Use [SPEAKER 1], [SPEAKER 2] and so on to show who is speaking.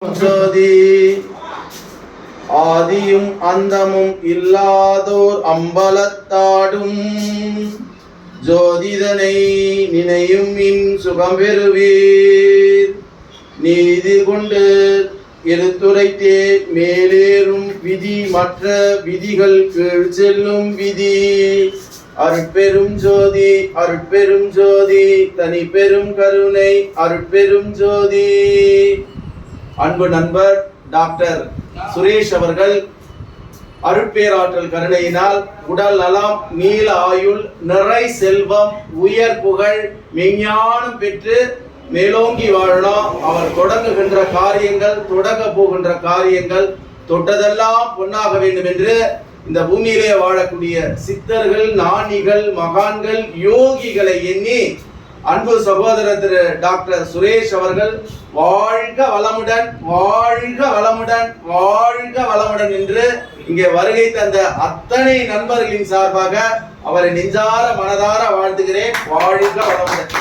[SPEAKER 1] ஜோதி ஆதியும் அந்தமும் இல்லாதோர் அம்பலத்தாடும் ஜோதிதனை நினையும் மின் சுகம் பெறுவீர். நீதி கொண்டு எடுத்துரைத்தே மேலேறும் விதி மற்ற விதிகள் கீழ் செல்லும் விதி. அருட்பெரும் ஜோதி அருட்பெரும் ஜோதி தனி பெரும் கருணை அருட்பெரும் ஜோதி. அன்பு நண்பர் டாக்டர் சுரேஷ் அவர்கள் அருட்பேராற்றல் கருணையினால் உடல் நலம், நீல ஆயுள், நிறை செல்வம், உயர் புகழ், மெஞ்ஞானம் பெற்று மேலோங்கி வாழலாம். அவர் தொடங்குகின்ற காரியங்கள், தொடங்க போகின்ற காரியங்கள் தொட்டதெல்லாம் பொன்னாக வேண்டும் என்று இந்த பூமியிலே வாழக்கூடிய சித்தர்கள், ஞானிகள், மகான்கள், யோகிகளை எண்ணி அன்பு சகோதரர் திரு டாக்டர் சுரேஷ் அவர்கள் வாழ்க வளமுடன், வாழ்க வளமுடன், வாழ்க வளமுடன் என்று இங்கே வருகை தந்த அத்தனை நண்பர்களின் சார்பாக அவரை நெஞ்சார மனதார வாழ்த்துகிறேன். வாழ்க வளமுடன்.